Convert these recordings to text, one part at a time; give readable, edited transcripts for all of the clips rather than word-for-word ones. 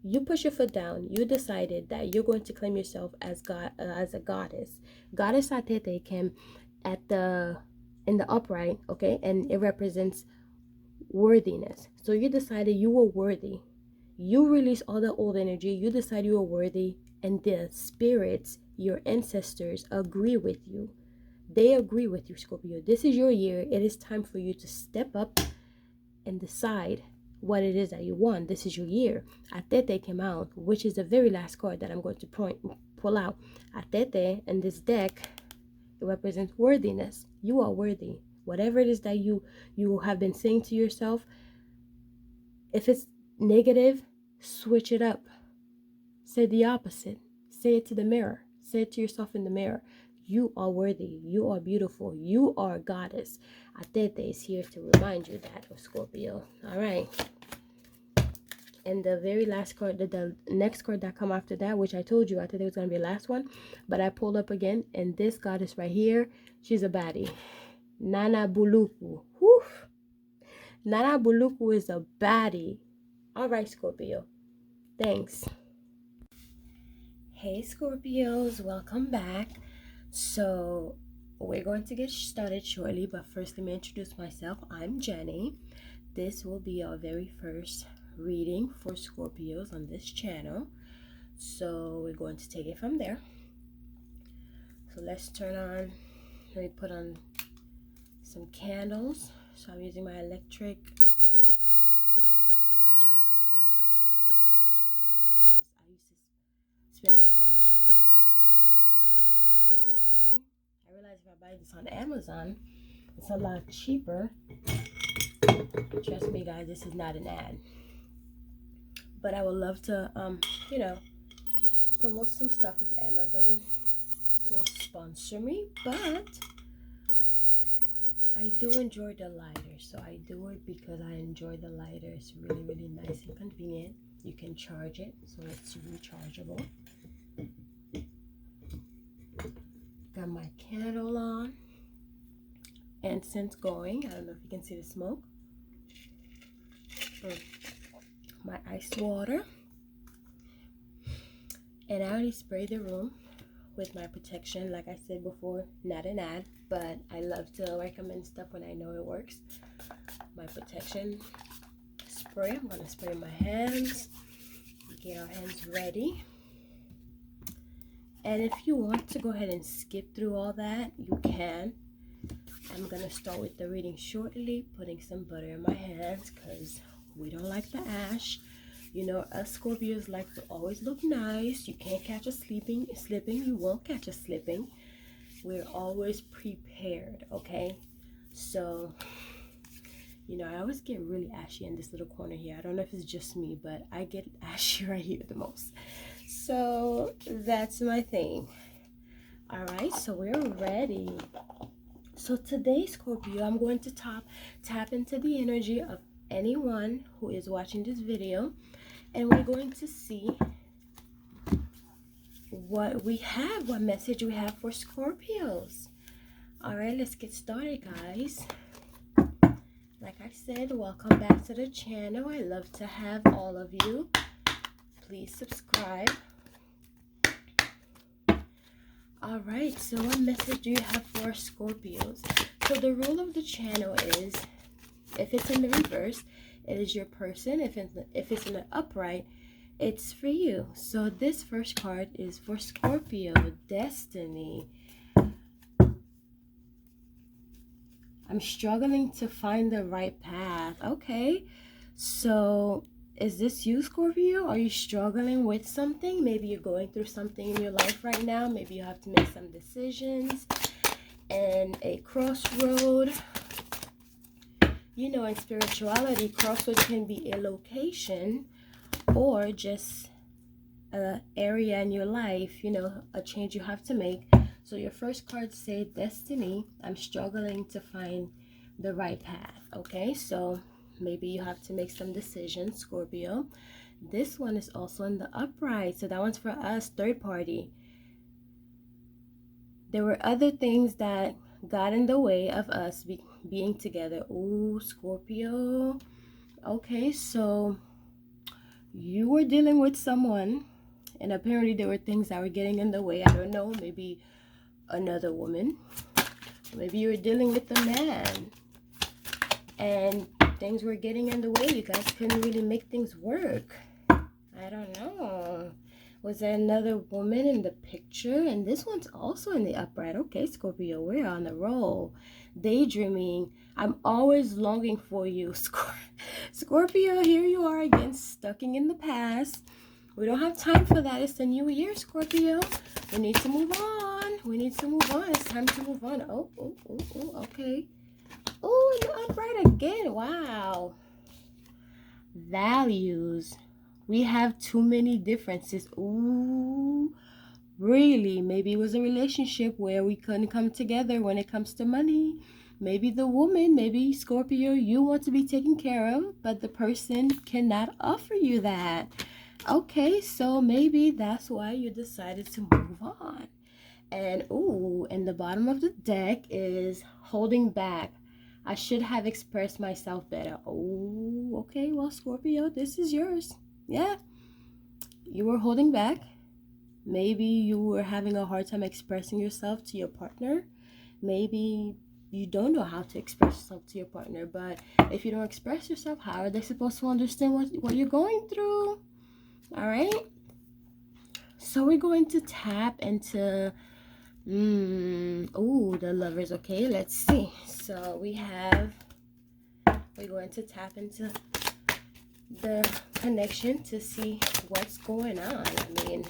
You push your foot down. You decided that you're going to claim yourself as God, as a goddess. Goddess Atete came at the in the upright, okay, and it represents worthiness. So you decided you were worthy. You release all the old energy. You decide you are worthy, and the spirits, your ancestors, agree with you. They agree with you, Scorpio. This is your year. It is time for you to step up and decide what it is that you want. This is your year. Atete came out, which is the very last card that I'm going to pull out. Atete in this deck, it represents worthiness. You are worthy. Whatever it is that you have been saying to yourself, if it's negative, switch it up. Say the opposite. Say it to the mirror. Say it to yourself in the mirror. You are worthy. You are beautiful. You are a goddess. Atete is here to remind you that, of Scorpio. All right. And the very last card, the next card that come after that, which I told you, I thought it was going to be the last one, but I pulled up again, and this goddess right here, she's a baddie. Nana Buluku. Whew. Nana Buluku is a baddie. All right, Scorpio. Thanks. Hey, Scorpios. Welcome back. So, we're going to get started shortly, but first let me introduce myself. I'm Jenny. This will be our very first reading for Scorpios on this channel. So, we're going to take it from there. So, let me put on some candles. So, I'm using my electric lighter, which honestly has saved me so much money because I used to spend so much money on freaking lighters at the Dollar Tree. I realized if I buy this on Amazon, it's a lot cheaper. Trust me, guys, this is not an ad. But I would love to, promote some stuff if Amazon will sponsor me. But I do enjoy the lighter, so I do it because I enjoy the lighter. It's really, really nice and convenient. You can charge it, so it's rechargeable. Got my candle on, incense going. I don't know if you can see the smoke. My ice water, and I already sprayed the room with my protection. Like I said before, not an ad, but I love to recommend stuff when I know it works. My protection spray. I'm gonna spray my hands. Get our hands ready. And if you want to go ahead and skip through all that, you can. I'm gonna start with the reading shortly, putting some butter in my hands because we don't like the ash. You know, us Scorpios like to always look nice. You can't catch us slipping. You won't catch us slipping. We're always prepared, okay? So, you know, I always get really ashy in this little corner here. I don't know if it's just me, but I get ashy right here the most. So that's my thing. All right, so we're ready. So today, Scorpio, I'm going to tap into the energy of anyone who is watching this video, and we're going to see what message we have for Scorpios. All right, let's get started, guys. Like I said, welcome back to the channel. I love to have all of you. Please subscribe. All right, so what message do you have for Scorpios? So the rule of the channel is, if it's in the reverse, it is your person. If it's in the upright, it's for you. So this first card is for Scorpio, Destiny. I'm struggling to find the right path. Okay, so is this you, Scorpio? Are you struggling with something? Maybe you're going through something in your life right now. Maybe you have to make some decisions and a crossroad. You know, in spirituality, crossroad can be a location or just an area in your life, you know, a change you have to make. So your first card said Destiny. I'm struggling to find the right path. Okay, so maybe you have to make some decisions, Scorpio. This one is also in the upright, so that one's for us, third party. There were other things that got in the way of us being together. Ooh, Scorpio. Okay, so you were dealing with someone, and apparently there were things that were getting in the way. I don't know, maybe another woman. Maybe you were dealing with a man, and things were getting in the way. You guys couldn't really make things work. I don't know. Was there another woman in the picture? And this one's also in the upright. Okay, Scorpio, we're on the roll. Daydreaming. I'm always longing for you. Scorpio, here you are again, stuck in the past. We don't have time for that. It's the new year, Scorpio. We need to move on. We need to move on. It's time to move on. Oh, okay. Oh, and the upright again. Wow. Values. We have too many differences. Ooh, really? Maybe it was a relationship where we couldn't come together when it comes to money. Maybe the woman, maybe Scorpio, you want to be taken care of, but the person cannot offer you that. Okay, so maybe that's why you decided to move on. And ooh, in the bottom of the deck is holding back. I should have expressed myself better. Oh, okay, well, Scorpio, this is yours. Yeah, you were holding back. Maybe you were having a hard time expressing yourself to your partner. Maybe you don't know how to express yourself to your partner, but if you don't express yourself, how are they supposed to understand what you're going through? All right, so we're going to tap into the Lovers. Okay, let's see. So we're going to tap into the connection to see what's going on. I mean,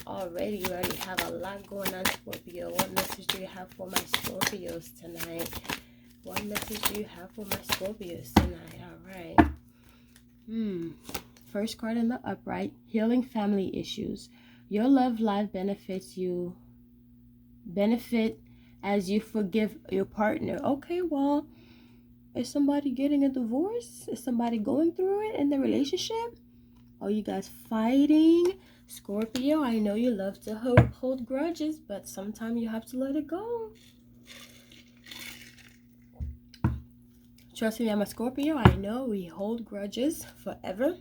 already you already have a lot going on, Scorpio. What message do you have for my Scorpios tonight? What message do you have for my Scorpios tonight? All right. First card in the upright, healing family issues. Your love life benefit as you forgive your partner. Okay, well, is somebody getting a divorce? Is somebody going through it in the relationship? Are you guys fighting? Scorpio, I know you love to hold grudges, but sometimes you have to let it go. Trust me, I'm a Scorpio. I know we hold grudges forever.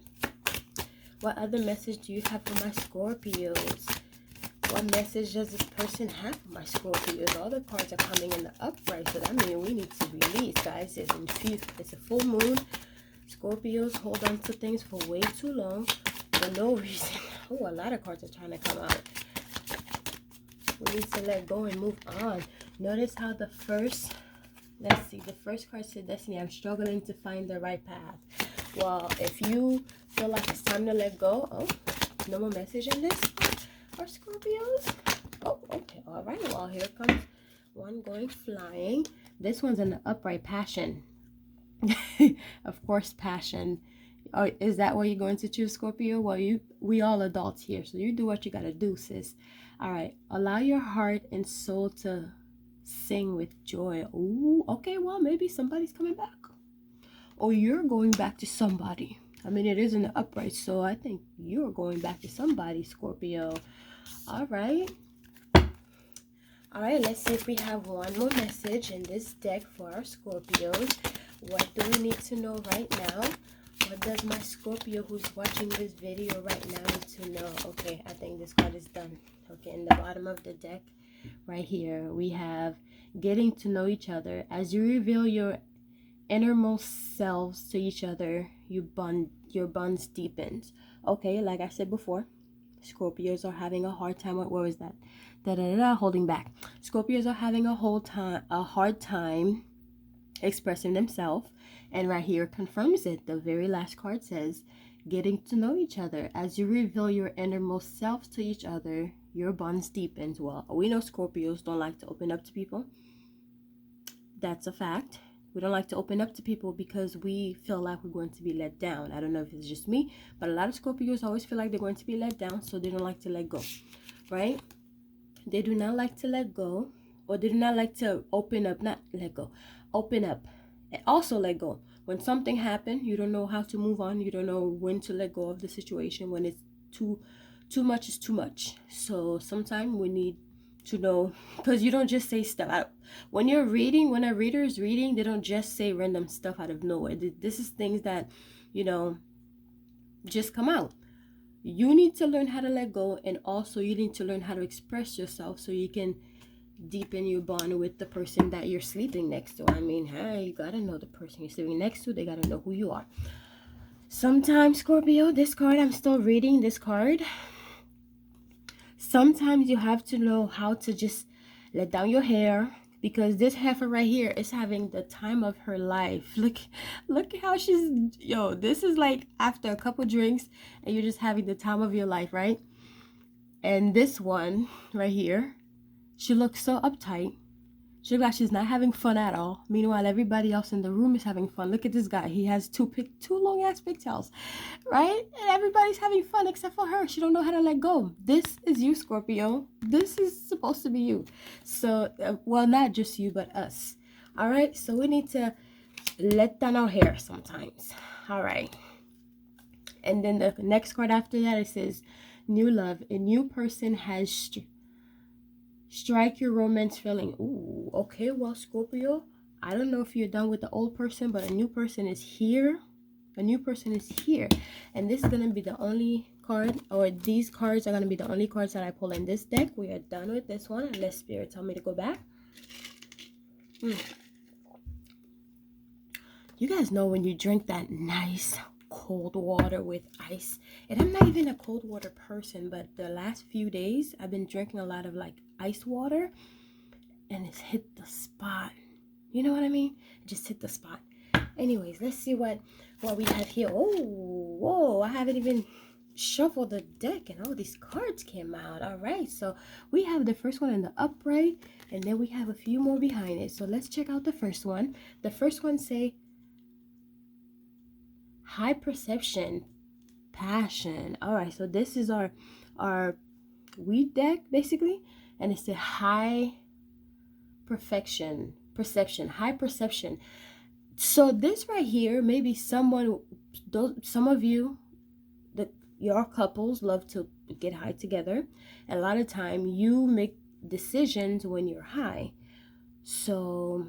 What other message do you have for my Scorpios? What message does this person have for my Scorpios? All the cards are coming in the upright, so that means we need to release, guys. It's a full moon. Scorpios hold on to things for way too long for no reason. Oh, a lot of cards are trying to come out. We need to let go and move on. Notice how the first card said Destiny. I'm struggling to find the right path. Well, if you feel like it's time to let go, no more message in this, our Scorpios. Oh, okay, all right. Well, here comes one going flying. This one's in the upright, passion. Of course, passion. Oh, is that what you're going to choose, Scorpio? Well, we all adults here, so you do what you gotta do, sis. All right, allow your heart and soul to sing with joy. Ooh, okay, well, maybe somebody's coming back, or you're going back to somebody. I mean, it is in the upright, so I think you're going back to somebody, Scorpio. All right, let's see if we have one more message in this deck for our Scorpios. What do we need to know right now? What does my Scorpio who's watching this video right now need to know? Okay, I think this card is done. Okay, in the bottom of the deck, right here, we have getting to know each other. As you reveal your innermost selves to each other, your bonds deepens. Okay, like I said before, Scorpios are having a hard time. What was that? Holding back. Scorpios are having a hard time expressing themselves, and right here confirms it. The very last card says getting to know each other. As you reveal your innermost selves to each other, your bonds deepens. Well, we know Scorpios don't like to open up to people. That's a fact. We don't like to open up to people because we feel like we're going to be let down. I don't know if it's just me, but a lot of Scorpios always feel like they're going to be let down, so they don't like to let go, right? They do not like to let go, or they do not like to open up, not let go, open up, and also let go. When something happened, you don't know how to move on. You don't know when to let go of the situation. When it's too much is too much. So sometimes we need to know, because you don't just say stuff out. When a reader is reading, they don't just say random stuff out of nowhere. This is things that, just come out. You need to learn how to let go, and also you need to learn how to express yourself so you can deepen your bond with the person that you're sleeping next to. I mean, hey, you gotta know the person you're sleeping next to, they gotta know who you are. Sometimes, Scorpio, this card, I'm still reading this card. Sometimes you have to know how to just let down your hair, because this heifer right here is having the time of her life. Look how she's, yo, this is like after a couple drinks and you're just having the time of your life, right? And this one right here, she looks so uptight. She looks like she's not having fun at all. Meanwhile, everybody else in the room is having fun. Look at this guy. He has two long ass pigtails, right? And everybody's having fun except for her. She don't know how to let go. This is you, Scorpio. This is supposed to be you. So, well, not just you, but us. All right. So we need to let down our hair sometimes. All right. And then the next card after that, it says, new love. A new person has strike your romance feeling. Ooh, okay, well, Scorpio, I don't know if you're done with the old person, but a new person is here. A new person is here. And this is going to be the only card, or these cards are going to be the only cards that I pull in this deck. We are done with this one, unless Spirit tell me to go back. You guys know when you drink that nice cold water with ice. And I'm not even a cold water person, but the last few days I've been drinking a lot of like ice water, and it's hit the spot. You know what I mean? It just hit the spot. Anyways, let's see what we have here. Oh, whoa, I haven't even shuffled the deck and all these cards came out. All right, so we have the first one in the upright, and then we have a few more behind it. So let's check out the first one. The first one say high perception, passion. All right, so this is our weed deck basically, and it's the high perception, high perception. So this right here, maybe some of you, your couples love to get high together. A lot of time you make decisions when you're high. So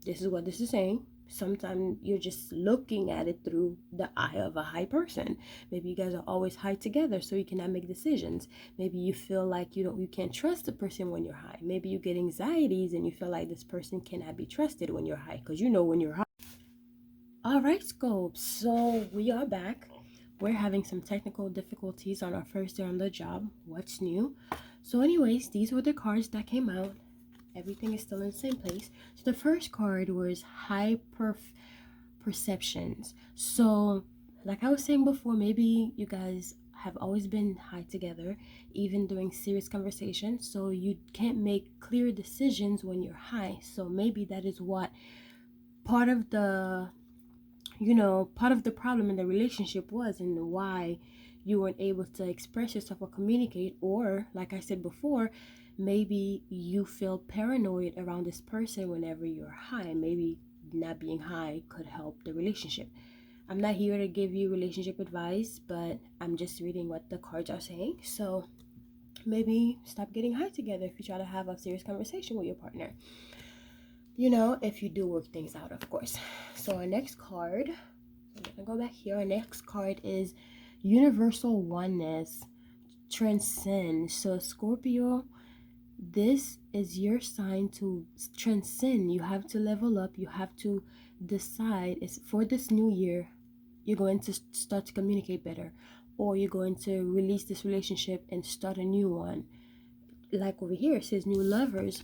this is what this is saying. Sometimes you're just looking at it through the eye of a high person. Maybe you guys are always high together, so you cannot make decisions. Maybe you feel like you can't trust the person when you're high. Maybe you get anxieties and you feel like this person cannot be trusted when you're high, because you know when you're high. All right, Scope. So we are back. We're having some technical difficulties on our first day on the job. What's new? So anyways, these were the cards that came out. Everything is still in the same place. So the first card was high perceptions. So like I was saying before, maybe you guys have always been high together, even during serious conversations. So you can't make clear decisions when you're high. So maybe that is what part of the problem in the relationship was, and why you weren't able to express yourself or communicate. Or like I said before, maybe you feel paranoid around this person whenever you're high. Maybe not being high could help the relationship. I'm not here to give you relationship advice, but I'm just reading what the cards are saying. So maybe stop getting high together if you try to have a serious conversation with your partner, if you do work things out, of course. So our next card, I'm gonna go back here. Our next card is universal oneness, transcend. So Scorpio, this is your sign to transcend. You have to level up. You have to decide. It's for this new year, you're going to start to communicate better, or you're going to release this relationship and start a new one. Like over here, it says new lovers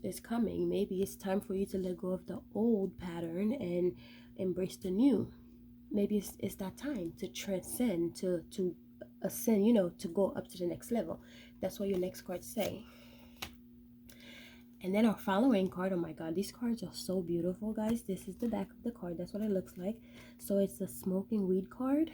is coming. Maybe it's time for you to let go of the old pattern and embrace the new. Maybe it's that time to transcend, to ascend, to go up to the next level. That's what your next cards say. And then our following card, oh my god, these cards are so beautiful, guys. This is the back of the card. That's what it looks like. So it's a smoking weed card.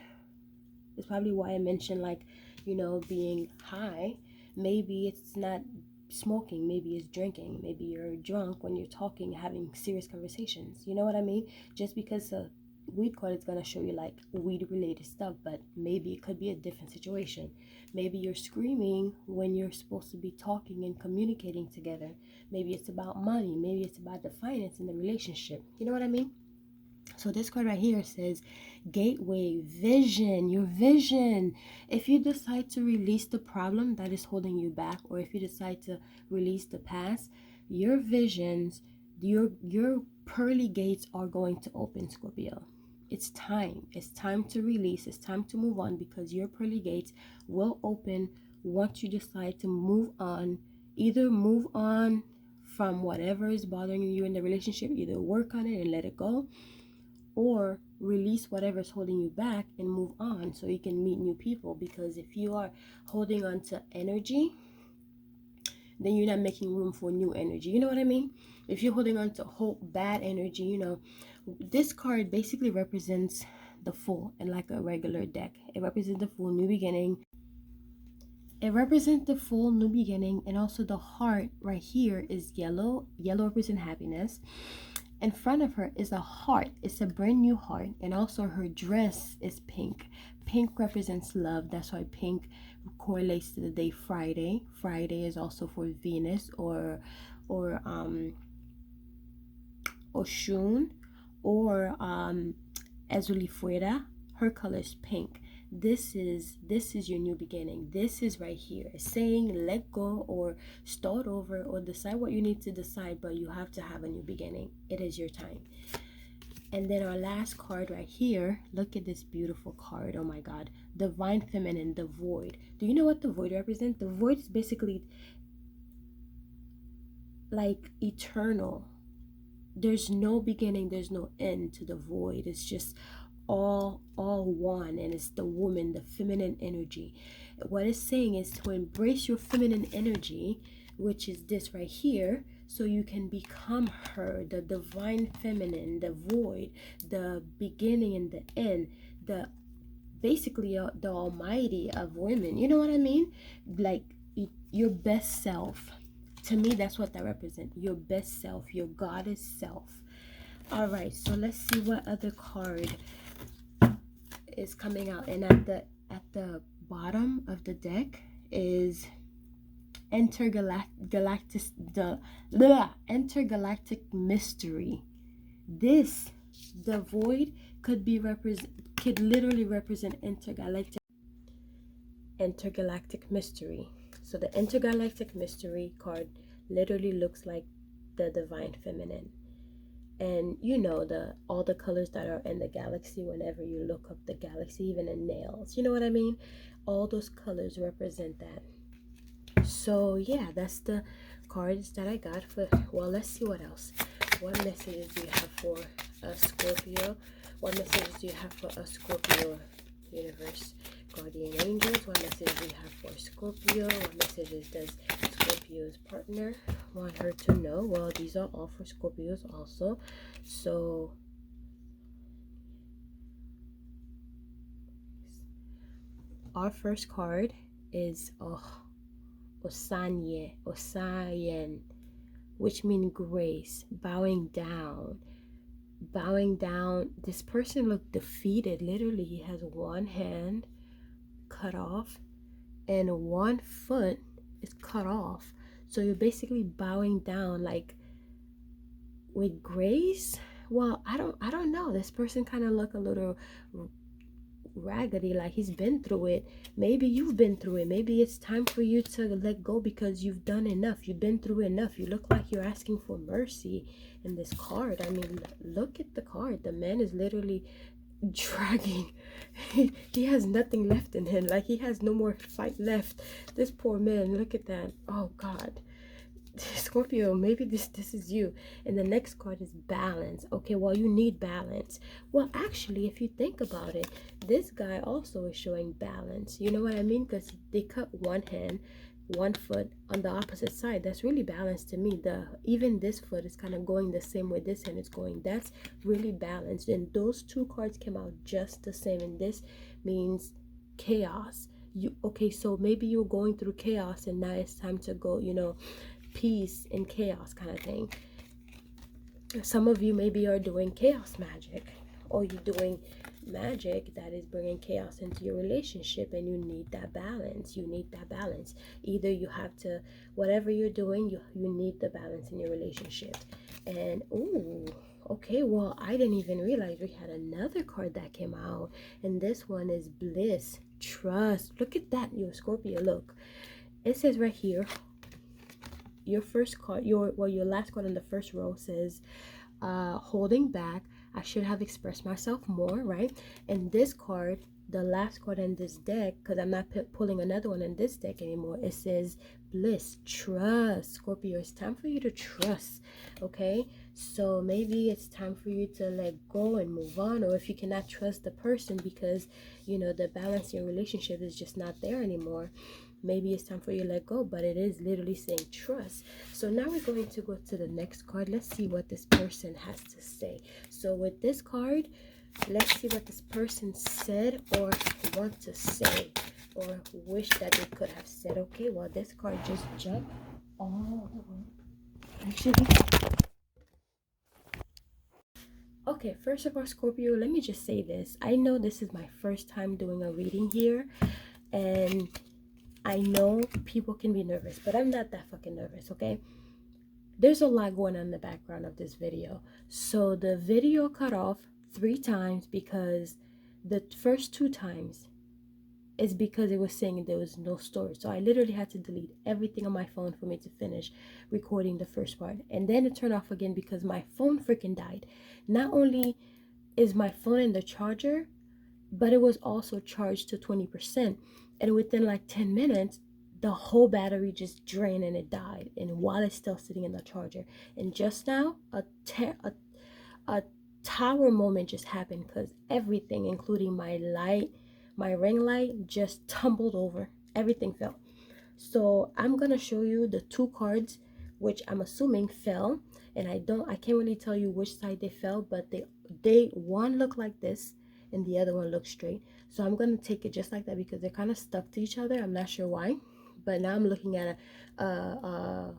It's probably why I mentioned, like, being high. Maybe it's not smoking, maybe it's drinking. Maybe you're drunk when you're talking, having serious conversations. You know what I mean? Just because a weed card is going to show you like weed related stuff, but maybe it could be a different situation. Maybe you're screaming when you're supposed to be talking and communicating together. Maybe it's about money. Maybe it's about the finance in the relationship. You know what I mean? So this card right here says gateway, vision, your vision. If you decide to release the problem that is holding you back, or if you decide to release the past, your visions, your pearly gates are going to open, Scorpio. It's time. It's time to release. It's time to move on, because your pearly gates will open once you decide to move on. Either move on from whatever is bothering you in the relationship, either work on it and let it go, or release whatever's holding you back and move on so you can meet new people. Because if you are holding on to energy, then you're not making room for new energy. You know what I mean? If you're holding on to whole bad energy, you know, this card basically represents the Fool, and like a regular deck, it represents the Fool, new beginning. It represents the Full, new beginning. And also the heart right here is yellow. Yellow represents happiness. In front of her is a heart. It's a brand new heart. And also her dress is pink. Pink represents love. That's why pink correlates to the day Friday. Friday is also for Venus, or Oshun, or Ezuli Fuera. Her color is pink. This is your new beginning. This is right here. It's saying let go, or start over, or decide what you need to decide, but you have to have a new beginning. It is your time. And then our last card right here, look at this beautiful card. Oh my God. Divine Feminine, the Void. Do you know what the Void represents? The Void is basically like eternal. There's no beginning, there's no end to the Void. It's just all one, and it's the woman, the feminine energy. What it's saying is to embrace your feminine energy, which is this right here, so you can become her, the divine feminine, the Void, the beginning and the end, the basically the almighty of women. You know what I mean? Like your best self. To me, that's what that represents. Your best self, your goddess self. All right, so let's see what other card is coming out. And at the bottom of the deck is intergalactic mystery. This, the Void, could literally represent intergalactic mystery. So the intergalactic mystery card literally looks like the divine feminine. And you know, all the colors that are in the galaxy, whenever you look up the galaxy, even in nails, you know what I mean? All those colors represent that. So yeah, that's the cards that I got for, well, let's see what else. What messages do you have for a Scorpio? What messages do you have for a Scorpio universe? Guardian angels, what messages do you have for Scorpio? What messages does Scorpio's partner want her to know? Well, these are all for Scorpios also. So our first card is Osayen, which means grace, bowing down. This person looked defeated. Literally, he has one hand cut off and one foot is cut off. So you're basically bowing down, like, with grace. Well, I don't know. This person kind of look a little raggedy, like he's been through it. Maybe you've been through it. Maybe it's time for you to let go because you've done enough. You've been through enough. You look like you're asking for mercy in this card. I mean, look at the card. The man is literally dragging. He has nothing left in him. Like, he has no more fight left. This poor man, look at that. Oh God. Scorpio, maybe this is you. And the next card is balance. Okay, well, you need balance. Well, actually, if you think about it, this guy also is showing balance. You know what I mean? Because they cut one hand, one foot on the opposite side. That's really balanced to me. Even this foot is kind of going the same way this hand is going. That's really balanced. And those two cards came out just the same. And this means chaos. Okay, so maybe you're going through chaos and now it's time to go, peace in chaos kind of thing. Some of you maybe are doing chaos magic, or you're doing magic that is bringing chaos into your relationship, and you need that balance. Either you have to, whatever you're doing, you need the balance in your relationship. And Okay, well, I didn't even realize we had another card that came out. And this one is bliss, trust. Look at that, yo, Scorpio, look. It says right here, your first card, your last card in the first row says, holding back. I should have expressed myself more, right? And this card, the last card in this deck, because I'm not pulling another one in this deck anymore, it says bliss, trust. Scorpio, it's time for you to trust, okay? So maybe it's time for you to let go and move on, or if you cannot trust the person because, you know, the balance in your relationship is just not there anymore, maybe it's time for you to let go. But it is literally saying trust. So now we're going to go to the next card. Let's see what this person has to say. So with this card, let's see what this person said or want to say or wish that they could have said. Okay, well, this card just jumped all the way. Actually, okay, first of all, Scorpio, let me just say this. I know this is my first time doing a reading here, and I know people can be nervous, but I'm not that fucking nervous, okay? There's a lot going on in the background of this video. So the video cut off 3 times because the first 2 times is because it was saying there was no storage. So I literally had to delete everything on my phone for me to finish recording the first part. And then it turned off again because my phone freaking died. Not only is my phone in the charger, but it was also charged to 20%. And within like 10 minutes, the whole battery just drained and it died. And while it's still sitting in the charger. And just now, a tower moment just happened because everything, including my light, my ring light, just tumbled over. Everything fell. So I'm gonna show you the 2 cards which I'm assuming fell, and I can't really tell you which side they fell, but they one look like this and the other one looks straight. So I'm gonna take it just like that because they're kind of stuck to each other. I'm not sure why, but now I'm looking at a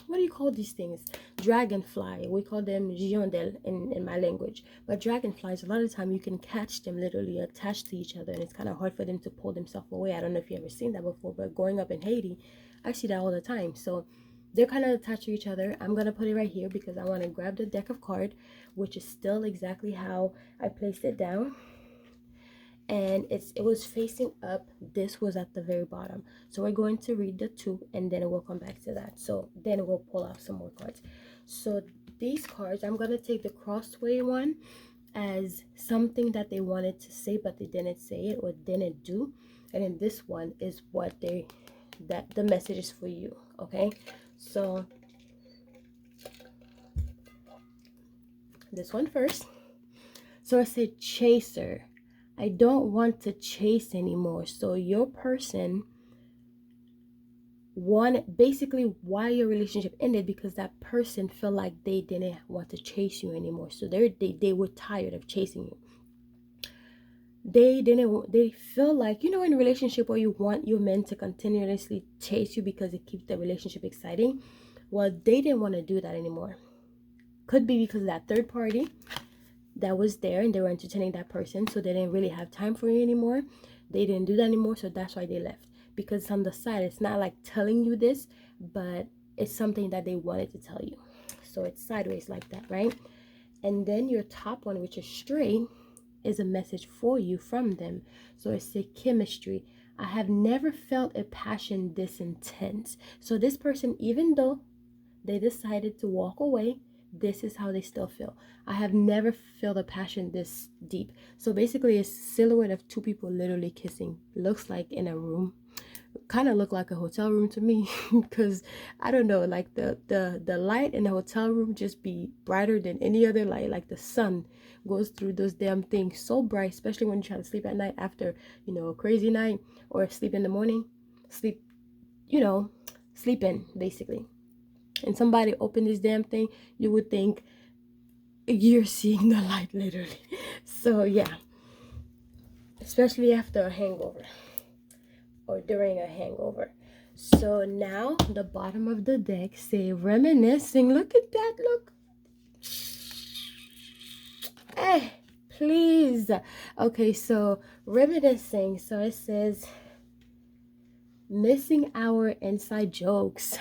what do you call these things? Dragonfly. We call them girondelle in my language. But dragonflies, a lot of the time you can catch them literally attached to each other, and it's kind of hard for them to pull themselves away. I don't know if you ever seen that before, but growing up in Haiti, I see that all the time. So they're kind of attached to each other. I'm gonna put it right here because I want to grab the deck of card, which is still exactly how I placed it down, and it was facing up. This was at the very bottom. So we're going to read the 2 and then we'll come back to that. So then we'll pull out some more cards. So these cards, I'm going to take the crossway one as something that they wanted to say but they didn't say it or didn't do, and then this one is what the message is for you. Okay, so this one first. So I said chaser. I don't want to chase anymore. So your person basically why your relationship ended because that person felt like they didn't want to chase you anymore. So they were tired of chasing you. They feel like, you know, in a relationship where you want your men to continuously chase you because it keeps the relationship exciting. Well, they didn't want to do that anymore. Could be because of that third party that was there and they were entertaining that person, so they didn't really have time for you anymore. They didn't do that anymore, so that's why they left. Because on the side, it's not like telling you this, but it's something that they wanted to tell you. So it's sideways like that, right? And then your top one, which is straight, is a message for you from them. So it's a chemistry. I have never felt a passion this intense. So this person, even though they decided to walk away, this is how they still feel. I have never felt a passion this deep. So basically a silhouette of 2 people literally kissing. Looks like in a room. Kind of look like a hotel room to me because I don't know, like the light in the hotel room just be brighter than any other light. Like the sun goes through those damn things so bright, especially when you try to sleep at night after, you know, a crazy night, or sleep in the morning. Sleep, you know, sleep in basically. And somebody open this damn thing, you would think you're seeing the light literally. So yeah, especially after a hangover or during a hangover. So now the bottom of the deck say reminiscing. Look at that, look. Please. Okay, so reminiscing. So it says missing our inside jokes.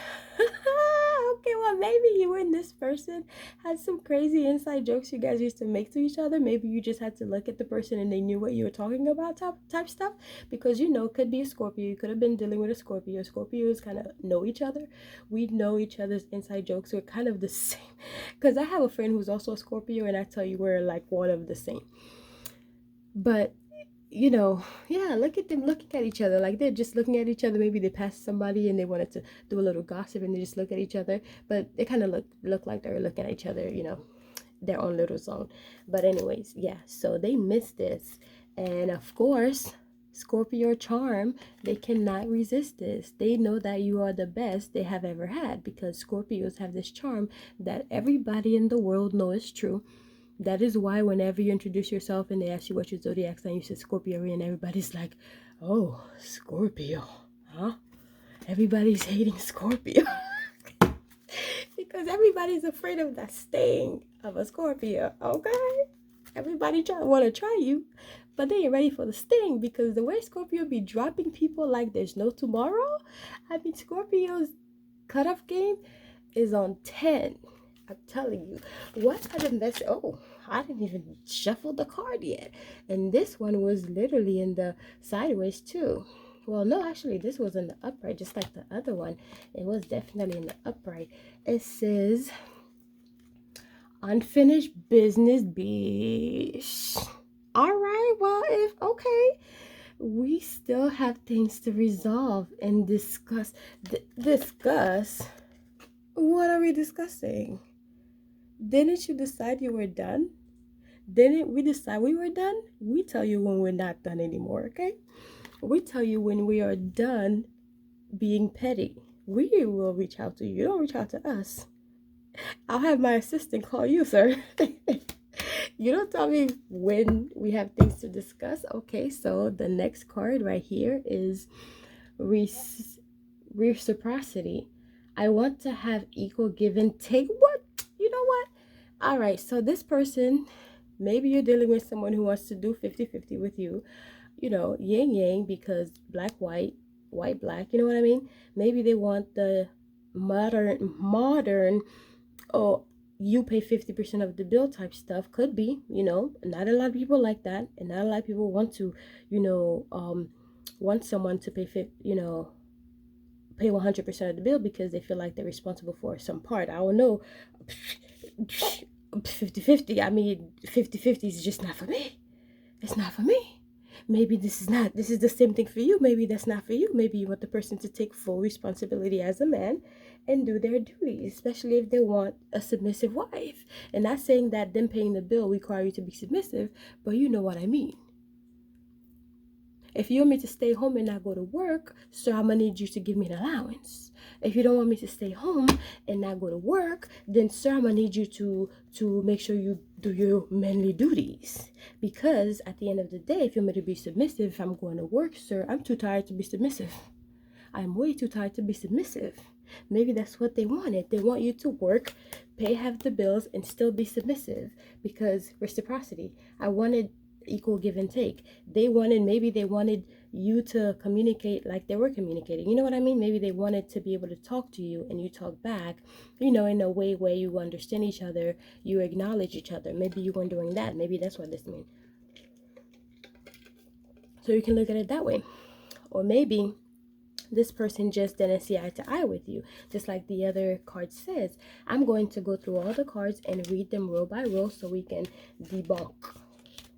Okay, well, maybe you and this person had some crazy inside jokes you guys used to make to each other. Maybe you just had to look at the person and they knew what you were talking about, type stuff. Because could be a Scorpio. You could have been dealing with a Scorpio. Scorpios kind of know each other. We know each other's inside jokes. We're kind of the same. Because I have a friend who's also a Scorpio, and I tell you, we're like one of the same. But yeah, look at them looking at each other. Like they're just looking at each other. Maybe they passed somebody and they wanted to do a little gossip and they just look at each other. But they kind of look like they're looking at each other, their own little zone. But anyways, yeah, so they missed this. And of course, Scorpio charm, they cannot resist this. They know that you are the best they have ever had, because Scorpios have this charm that everybody in the world knows is true. That is why whenever you introduce yourself and they ask you what your zodiac sign, you say Scorpio, and everybody's like, oh, Scorpio, huh? Everybody's hating Scorpio. Because everybody's afraid of that sting of a Scorpio, okay? Everybody want to try you, but they ain't ready for the sting, because the way Scorpio be dropping people like there's no tomorrow, I mean, Scorpio's cutoff game is on 10. I'm telling you. What other message? Oh, I didn't even shuffle the card yet. And this one was literally in the sideways too. Well, no, actually, this was in the upright, just like the other one. It was definitely in the upright. It says, unfinished business, bitch. All right, well, okay. We still have things to resolve and discuss. Discuss? What are we discussing? Didn't you decide you were done? Didn't we decide we were done? We tell you when we're not done anymore, okay? We tell you when we are done being petty. We will reach out to you. You don't reach out to us. I'll have my assistant call you, sir. You don't tell me when we have things to discuss. Okay, so the next card right here is reciprocity. I want to have equal give and take. What? You know what? All right, so this person, maybe you're dealing with someone who wants to do 50-50 with you, yin yang, because black, white, white, black, you know what I mean? Maybe they want the modern, oh, you pay 50% of the bill type stuff. Could be, not a lot of people like that. And not a lot of people want to, want someone to pay, pay 100% of the bill, because they feel like they're responsible for some part. I don't know. 50-50. I mean, 50-50 is just not for me. It's not for me. Maybe this is the same thing for you. Maybe that's not for you. Maybe you want the person to take full responsibility as a man and do their duties, especially if they want a submissive wife. And not saying that them paying the bill require you to be submissive, but you know what I mean. If you want me to stay home and not go to work, so I'm gonna need you to give me an allowance. If you don't want me to stay home and not go to work, then sir, I'm gonna need you to make sure you do your manly duties. Because at the end of the day, if you want me to be submissive, if I'm going to work, sir, I'm too tired to be submissive. I'm way too tired to be submissive. Maybe that's what they wanted. They want you to work, pay half the bills, and still be submissive, because reciprocity. I wanted equal give and take. Maybe they wanted you to communicate like they were communicating. You know what I mean? Maybe they wanted to be able to talk to you and you talk back, in a way where you understand each other, you acknowledge each other. Maybe you weren't doing that. Maybe that's what this means. So you can look at it that way. Or maybe this person just didn't see eye to eye with you, just like the other card says. I'm going to go through all the cards and read them row by row so we can debunk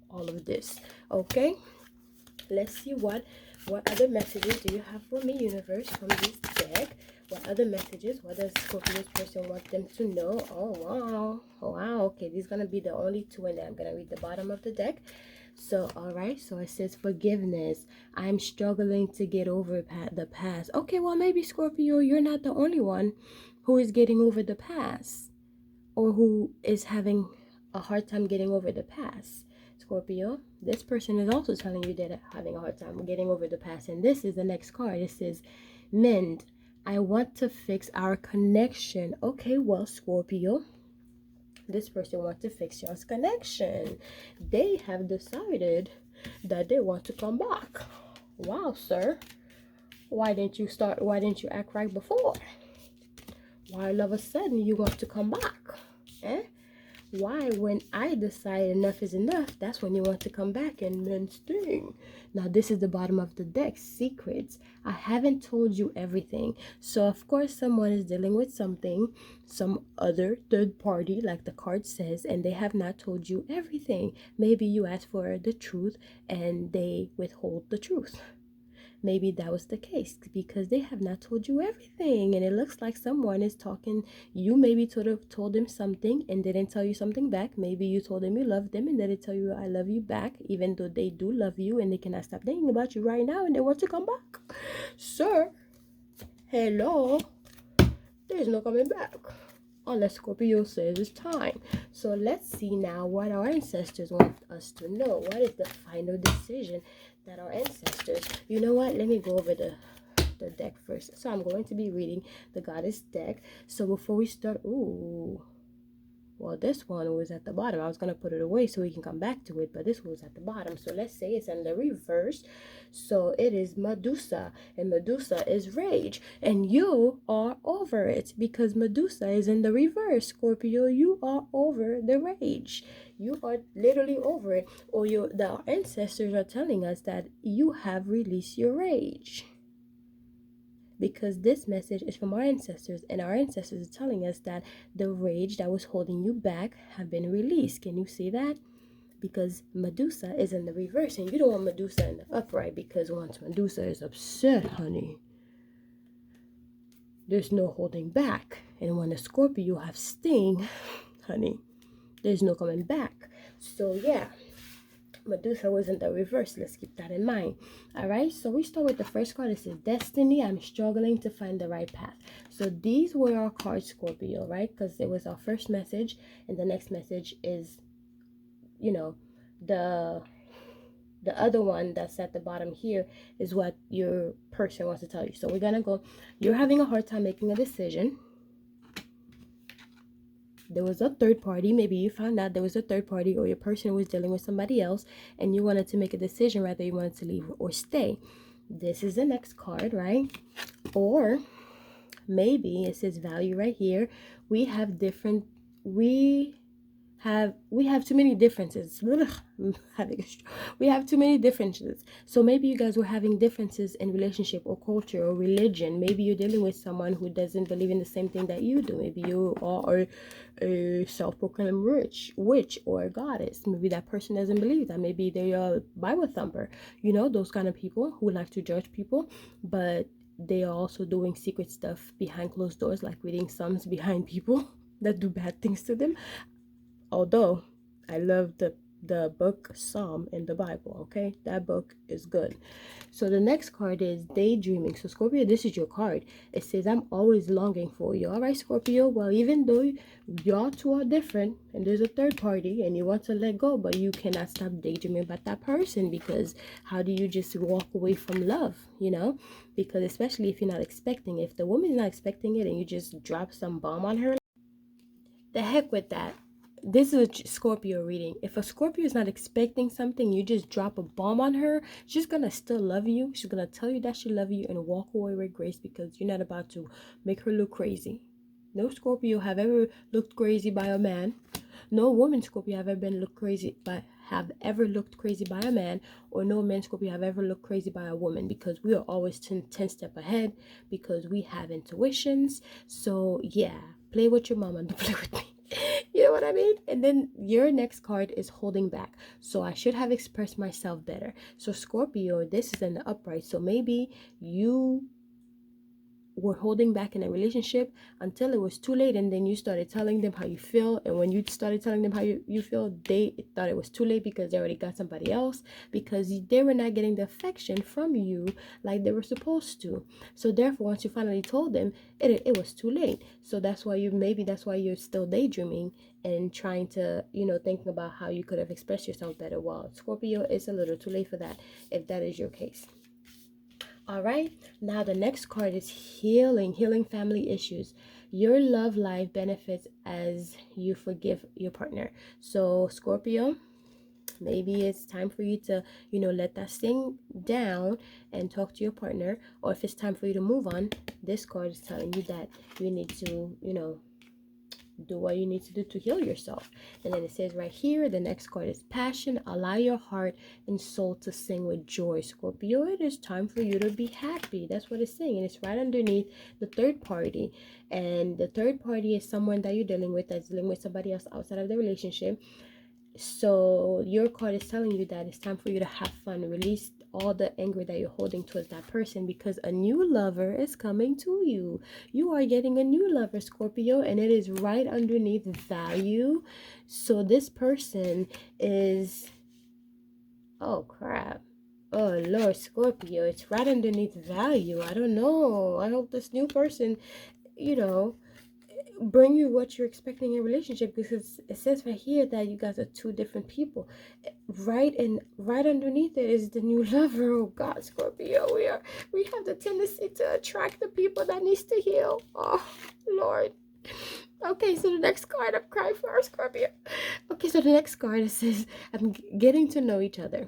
all of this. Okay, let's see what other messages do you have for me, universe, from this deck. What other messages, what does Scorpio's person want them to know? Oh wow, okay, these gonna be the only two, and then I'm gonna read the bottom of the deck. So all right, so it says forgiveness. I'm struggling to get over the past. Okay, well, maybe Scorpio, you're not the only one who is getting over the past, or who is having a hard time getting over the past. Scorpio, this person is also telling you they're having a hard time getting over the past. And this is the next card. It says mend. I want to fix our connection. Okay, well, Scorpio, this person wants to fix your connection. They have decided that they want to come back. Wow, sir. Why didn't you act right before? Why all of a sudden you want to come back? Eh? Why, when I decide enough is enough, that's when you want to come back and then sting. Now, this is the bottom of the deck, secrets. I haven't told you everything. So, of course, someone is dealing with something, some other third party, like the card says, and they have not told you everything. Maybe you asked for the truth and they withhold the truth. Maybe that was the case because they have not told you everything, and it looks like someone is talking. You maybe told them something and they didn't tell you something back. Maybe you told them you love them and they didn't tell you I love you back, even though they do love you and they cannot stop thinking about you right now and they want to come back. Sir, hello, there's no coming back unless Scorpio says it's time. So let's see now what our ancestors want us to know. What is the final decision that our ancestors... You know what? Let me go over the deck first. So I'm going to be reading the goddess deck. So before we start... Ooh. Well, this one was at the bottom. I was going to put it away so we can come back to it, but this one was at the bottom. So let's say it's in the reverse. So it is Medusa, and Medusa is rage, and you are over it because Medusa is in the reverse. Scorpio, you are over the rage. You are literally over it, or the ancestors are telling us that you have released your rage. Because this message is from our ancestors, and our ancestors are telling us that the rage that was holding you back have been released. Can you see that? Because Medusa is in the reverse, and you don't want Medusa in the upright, because once Medusa is upset, honey, there's no holding back. And when a Scorpio have sting, honey, there's no coming back. So yeah, Medusa was in the reverse. Let's keep that in mind. All right, so we start with the first card. It says destiny. I'm struggling to find the right path. So these were our cards, Scorpio, right? Because it was our first message, and the next message is, you know, the other one that's at the bottom here is what your person wants to tell you. So we're gonna go. You're having a hard time making a decision. There was a third party. Maybe you found out there was a third party, or your person was dealing with somebody else and you wanted to make a decision whether you wanted to leave or stay. This is the next card, right? Or maybe it says value right here. We have too many differences. We have too many differences. So maybe you guys were having differences in relationship or culture or religion. Maybe you're dealing with someone who doesn't believe in the same thing that you do. Maybe you are a self-proclaimed witch or a goddess. Maybe that person doesn't believe that. Maybe they're a Bible thumper. You know, those kind of people who like to judge people, but they are also doing secret stuff behind closed doors, like reading psalms behind people that do bad things to them. Although I love the book Psalm in the Bible, okay? That book is good. So the next card is daydreaming. So Scorpio, this is your card. It says, I'm always longing for you. All right, Scorpio, well, even though y'all two are different and there's a third party and you want to let go, but you cannot stop daydreaming about that person, because how do you just walk away from love, you know? Because especially if you're not expecting it. If the woman's not expecting it and you just drop some bomb on her, the heck with that. This is a Scorpio reading. If a Scorpio is not expecting something, you just drop a bomb on her, she's gonna still love you. She's gonna tell you that she loves you and walk away with grace, because you're not about to make her look crazy. No Scorpio have ever looked crazy by a man. No woman Scorpio have ever looked crazy by a man, or no man Scorpio have ever looked crazy by a woman, because we are always 10 steps ahead, because we have intuitions. So yeah, play with your mama, don't play with me. You know what I mean? And then your next card is holding back. So I should have expressed myself better. So Scorpio, this is in the upright. So maybe you were holding back in a relationship until it was too late, and then you started telling them how you feel, and when you started telling them how you feel, they thought it was too late because they already got somebody else, because they were not getting the affection from you like they were supposed to. So therefore, once you finally told them, it was too late. So that's why you're still daydreaming and trying to, thinking about how you could have expressed yourself better. Well, Scorpio, it's a little too late for that, if that is your case. All right, now the next card is healing family issues. Your love life benefits as you forgive your partner. So Scorpio, Maybe it's time for you to, let that thing down and talk to your partner. Or if it's time for you to move on, this card is telling you that you need to, do what you need to do to heal yourself. And then it says right here, the next card is passion. Allow your heart and soul to sing with joy, Scorpio. It is time for you to be happy. That's what it's saying. And it's right underneath the third party. And the third party is someone that you're dealing with, that's dealing with somebody else outside of the relationship. So your card is telling you that it's time for you to have fun, release all the anger that you're holding towards that person, because a new lover is coming to you. You are getting a new lover, Scorpio, and it is right underneath value. So this person is, oh crap, oh Lord, Scorpio, it's right underneath value. I don't know, I hope this new person, you know bring you what you're expecting in a relationship, because it says right here that you guys are two different people, right? And right underneath it is the new lover. Oh God, Scorpio, we have the tendency to attract the people that needs to heal. Oh Lord. Okay, so the next card, I'm crying for our Scorpio. Okay, so the next card, it says, I'm getting to know each other.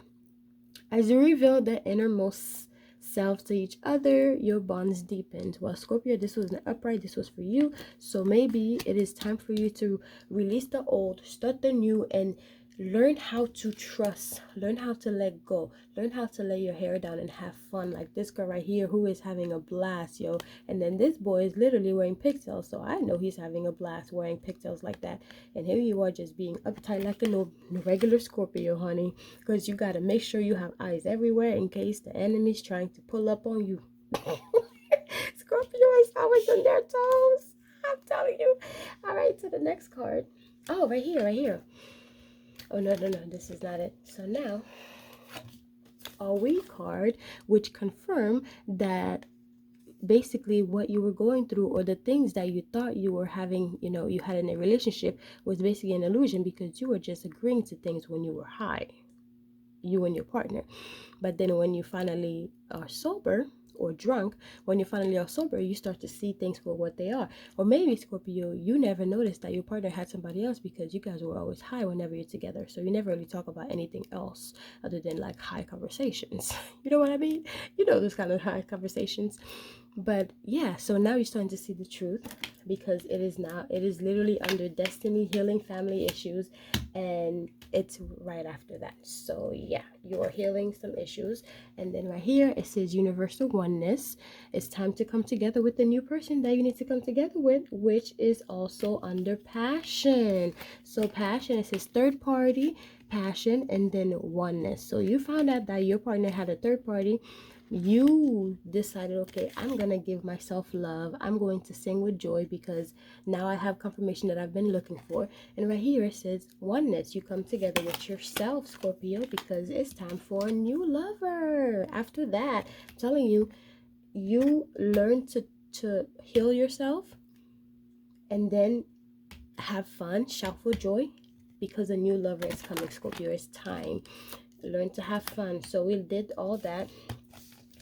As you reveal the innermost selves to each other, your bonds deepened. Well, Scorpio, this was an upright, this was for you. So maybe it is time for you to release the old, start the new, and learn how to trust, learn how to let go, learn how to lay your hair down and have fun, like this girl right here who is having a blast, yo. And then this boy is literally wearing pigtails, so I know he's having a blast wearing pigtails like that. And here you are just being uptight like a no regular Scorpio, honey, because you got to make sure you have eyes everywhere in case the enemy's trying to pull up on you. Scorpio is always on their toes, I'm telling you. All right, to the next card. Oh, right here, right here. Oh, no, this is not it. So now, a we card, which confirm that basically what you were going through, or the things that you thought you were having, you had in a relationship, was basically an illusion, because you were just agreeing to things when you were high, you and your partner. But then when you finally are sober or drunk, when you finally are sober, you start to see things for what they are. Or maybe, Scorpio, you never noticed that your partner had somebody else because you guys were always high whenever you're together. So you never really talk about anything else other than like high conversations. You know what I mean? You know those kind of high conversations. But yeah, so now you're starting to see the truth, because it is literally under destiny, healing family issues, and it's right after that. So yeah, you're healing some issues. And then right here it says universal oneness. It's time to come together with the new person that you need to come together with, which is also under passion. So passion, it says third party, passion, and then oneness. So you found out that your partner had a third party. You decided, okay, I'm gonna give myself love, I'm going to sing with joy, because now I have confirmation that I've been looking for. And right here it says oneness. You come together with yourself, Scorpio, because it's time for a new lover. After that, I'm telling you, you learn to heal yourself, and then have fun, shout for joy, because a new lover is coming, Scorpio. It's time. Learn to have fun. So we did all that.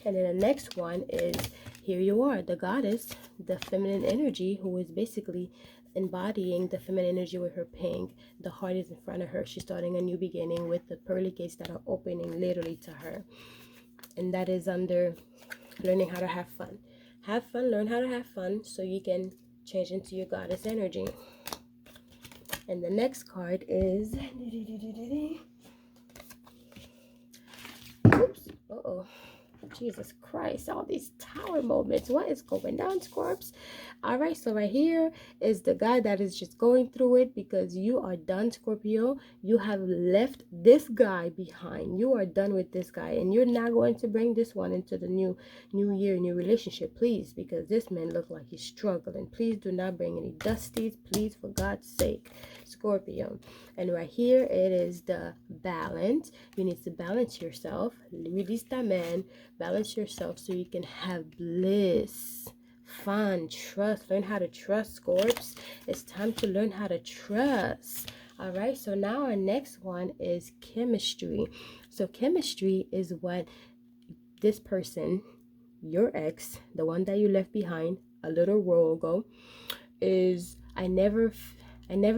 And then the next one is, here you are, the goddess, the feminine energy, who is basically embodying the feminine energy with her pink. The heart is in front of her. She's starting a new beginning with the pearly gates that are opening literally to her. And that is under learning how to have fun. Have fun, learn how to have fun, so you can change into your goddess energy. And the next card is, oops, Jesus Christ, all these tower moments. What is going on, Scorps? All right, so right here is the guy that is just going through it, because you are done, Scorpio. You have left this guy behind. You are done with this guy, and you're not going to bring this one into the new year, new relationship, please, because this man looks like he's struggling. Please do not bring any dusties, please, for God's sake, Scorpio. And right here it is the balance. You need to balance yourself, release that man, balance yourself, so you can have bliss, fun, trust. Learn how to trust, Scorps. It's time to learn how to trust. All right, so now our next one is chemistry. So chemistry is what this person, your ex, the one that you left behind a little while ago, is, I never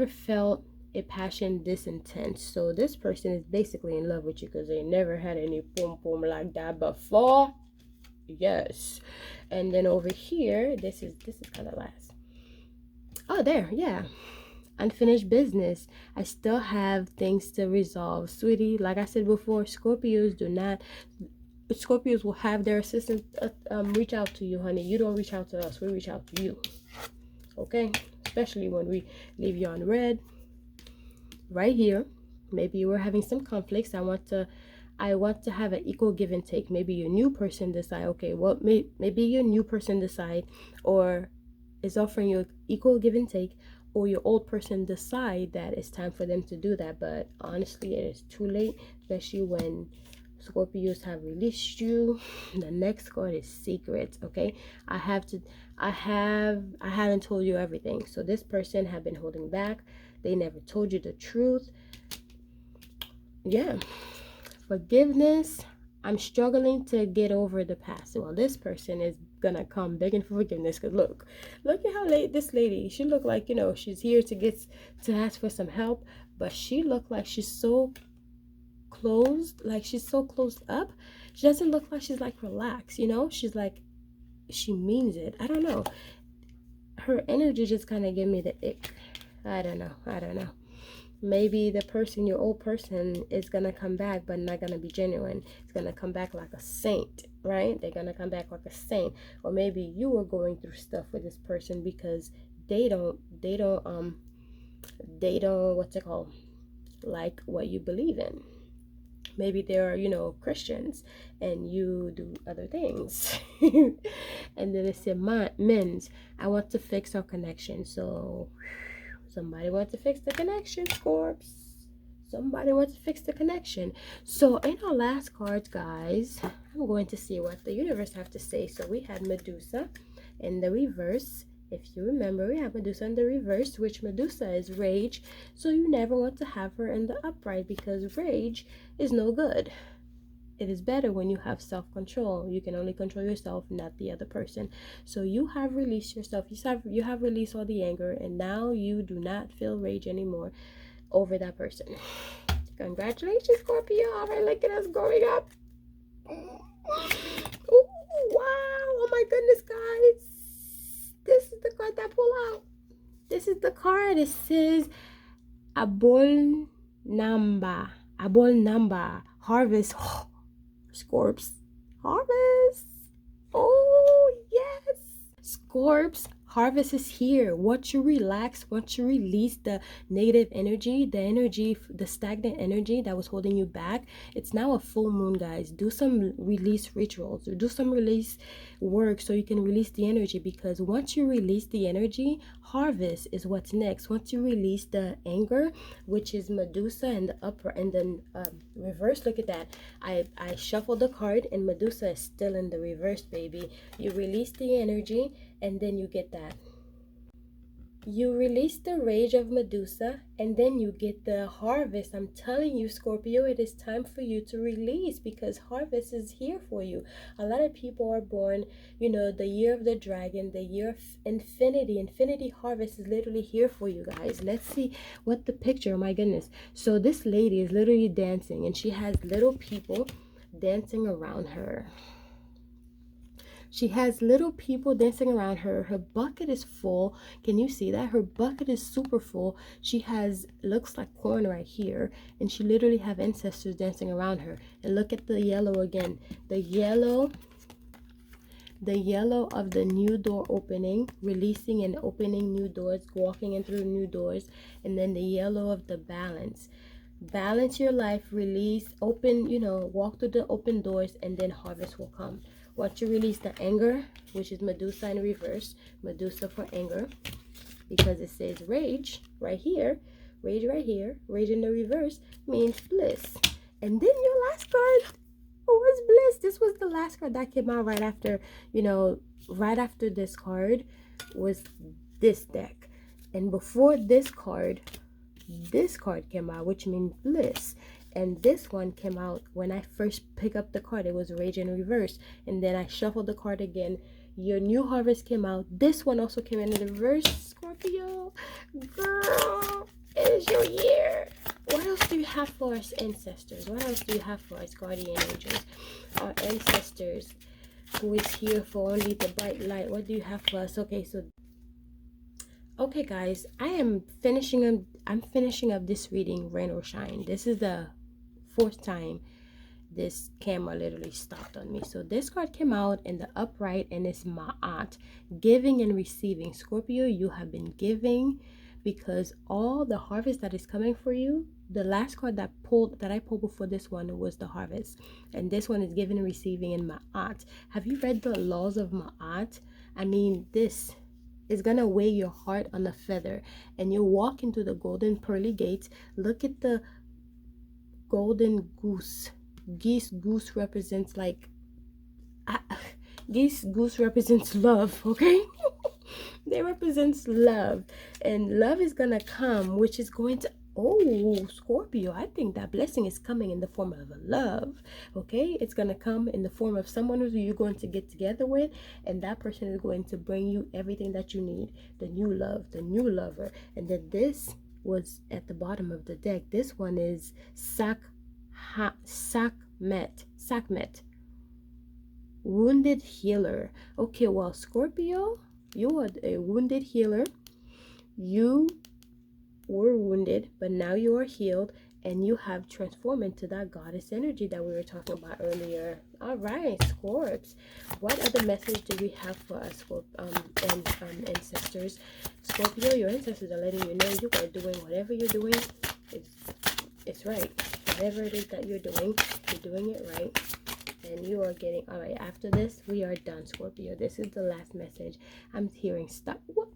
felt a passion this intense. So this person is basically in love with you because they never had any boom boom like that before. Yes. And then over here, this is kind of last. Oh, there, yeah. Unfinished business. I still have things to resolve, sweetie. Like I said before, Scorpios will have their assistant reach out to you, honey. You don't reach out to us, we reach out to you. Okay, especially when we leave you on red right here. Maybe you were having some conflicts. I want to have an equal give and take. Maybe your new person decide, okay, well, maybe your new person decide, or is offering you equal give and take, or your old person decide that it's time for them to do that. But honestly, it is too late, especially when Scorpios have released you. The next card is secrets. Okay, I haven't told you everything. So this person have been holding back. They never told you the truth. Yeah. Forgiveness. I'm struggling to get over the past. Well, this person is gonna come begging for forgiveness. Cause look at how late this lady. She look like, you know, she's here to ask for some help, but she look like she's so closed, like she's so closed up. She doesn't look like she's like relaxed, you know. She's like, she means it. I don't know. Her energy just kind of give me the ick. I don't know. Maybe the person, your old person, is gonna come back, but not gonna be genuine. It's gonna come back like a saint, right? They're gonna come back like a saint. Or maybe you were going through stuff with this person because they don't what's it called, like what you believe in. Maybe they're, you know, Christians and you do other things. And then it said men's, I want to fix our connection. So somebody wants to fix the connection, Scorps. Somebody wants to fix the connection. So in our last cards, guys, I'm going to see what the universe have to say. So we had Medusa in the reverse. If you remember, we have Medusa in the reverse, which Medusa is rage. So you never want to have her in the upright because rage is no good. It is better when you have self-control. You can only control yourself, not the other person. So you have released yourself. You have released all the anger, and now you do not feel rage anymore over that person. Congratulations, Scorpio. All right, look at us growing up. Oh, wow. Oh, my goodness, guys. This is the card that pulled out. This is the card. It says Abol Namba. Harvest. Scorps. Harvest. Oh, yes. Scorps. Harvest is here. Once you relax, once you release the negative energy, the stagnant energy that was holding you back, it's now a full moon, guys. Do some release rituals, or do some release work so you can release the energy, because once you release the energy, harvest is what's next. Once you release the anger, which is Medusa and the upper and then reverse, look at that. I shuffled the card and Medusa is still in the reverse, baby. You release the energy and then you get that. You release the rage of Medusa and then you get the harvest. I'm telling you, Scorpio, it is time for you to release, because harvest is here for you. A lot of people are born, you know, the year of the dragon, the year of infinity. Infinity harvest is literally here for you, guys. Let's see what the picture, oh my goodness. So this lady is literally dancing and she has little people dancing around her. She has little people dancing around her. Her bucket is full. Can you see that? Her bucket is super full. She has, looks like corn right here. And she literally have ancestors dancing around her. And look at the yellow again. The yellow of the new door opening, releasing and opening new doors, walking in through new doors. And then the yellow of the balance. Balance your life, release, open, you know, walk through the open doors, and then harvest will come. Once you release the anger, which is Medusa in reverse, Medusa for anger, because it says rage right here, rage in the reverse means bliss. And then your last card was bliss. This was the last card that came out right after, you know, right after this card was this deck. And before this card came out, which means bliss. And this one came out when I first picked up the card. It was rage in reverse. And then I shuffled the card again. Your new harvest came out. This one also came in the reverse, Scorpio. Girl, It is your year. What else do you have for us ancestors? What else do you have for us guardian angels? Our ancestors who is here for only the bright light. What do you have for us? Okay guys, I'm finishing up this reading, Rain or Shine. This is the fourth time this camera literally stopped on me. So this card came out in the upright and it's my aunt. Giving and receiving. Scorpio, you have been giving because all the harvest that is coming for you. The last card that I pulled before this one was the harvest. And this one is giving and receiving in my aunt. Have you read the laws of my aunt? I mean, this is gonna weigh your heart on a feather, and you walk into the golden pearly gates. Look at the golden goose. Goose represents like uh, goose represents love, okay? They represents love, and love is gonna come, which is going to, oh, Scorpio, I think that blessing is coming in the form of a love, okay? It's gonna come in the form of someone who you're going to get together with, and that person is going to bring you everything that you need, the new love, the new lover. And then this was at the bottom of the deck. This one is Sakmet, wounded healer. Okay, well, Scorpio, you are a wounded healer. You were wounded, but now you are healed, and you have transformed into that goddess energy that we were talking about earlier. All right, Scorps, what other message do we have for us, ancestors? Scorpio, your ancestors are letting you know you are doing whatever you're doing. It's right. Whatever it is that you're doing it right. And you are getting, all right, after this, we are done, Scorpio. This is the last message. I'm hearing stop. What?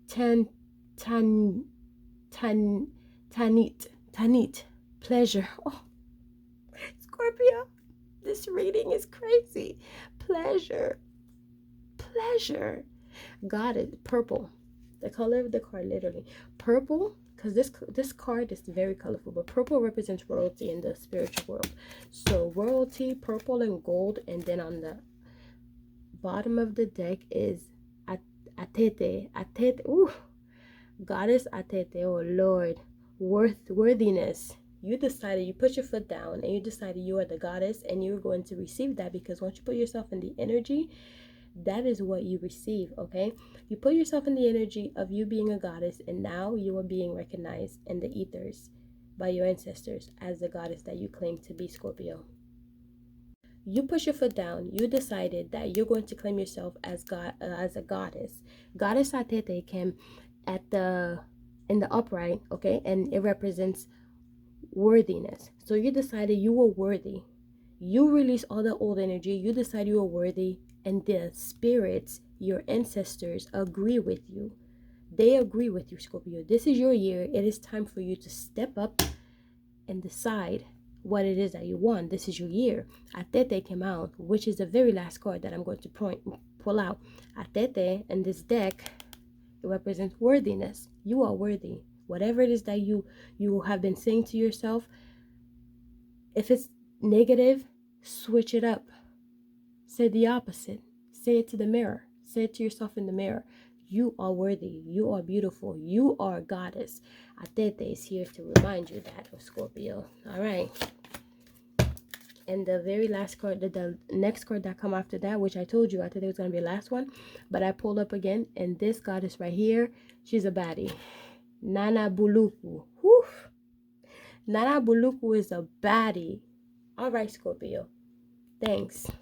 Tan, tan, tan, tanit. Pleasure. Oh, Scorpio, this reading is crazy. Pleasure. God is purple. The color of the card, literally. Purple, because this card is very colorful, but purple represents royalty in the spiritual world. So royalty, purple and gold, and then on the bottom of the deck is Atete. Ooh, Goddess Atete, oh Lord, worthiness. You decided, you put your foot down, and you decided you are the goddess, and you're going to receive that, because once you put yourself in the energy, that is what you receive, okay? You put yourself in the energy of you being a goddess, and now you are being recognized in the ethers by your ancestors as the goddess that you claim to be, Scorpio. You put your foot down. You decided that you're going to claim yourself as as a goddess. Goddess Atete came in the upright, okay, and it represents worthiness. So you decided you were worthy. You release all the old energy. You decide you are worthy, and the spirits, your ancestors, agree with you. They agree with you, Scorpio. This is your year. It is time for you to step up and decide what it is that you want. This is your year. Atete came out, which is the very last card that I'm going to pull out. Atete in this deck, it represents worthiness. You are worthy. Whatever it is that you have been saying to yourself, if it's negative, switch it up. Say the opposite. Say it to the mirror. Say it to yourself in the mirror. You are worthy. You are beautiful. You are a goddess. Atete is here to remind you that, of Scorpio. All right. And the very last card, the next card that come after that, which I told you, I thought it was going to be the last one, but I pulled up again, and this goddess right here, she's a baddie. Nana Buluku. Whew. Nana Buluku is a baddie. All right, Scorpio. Thanks.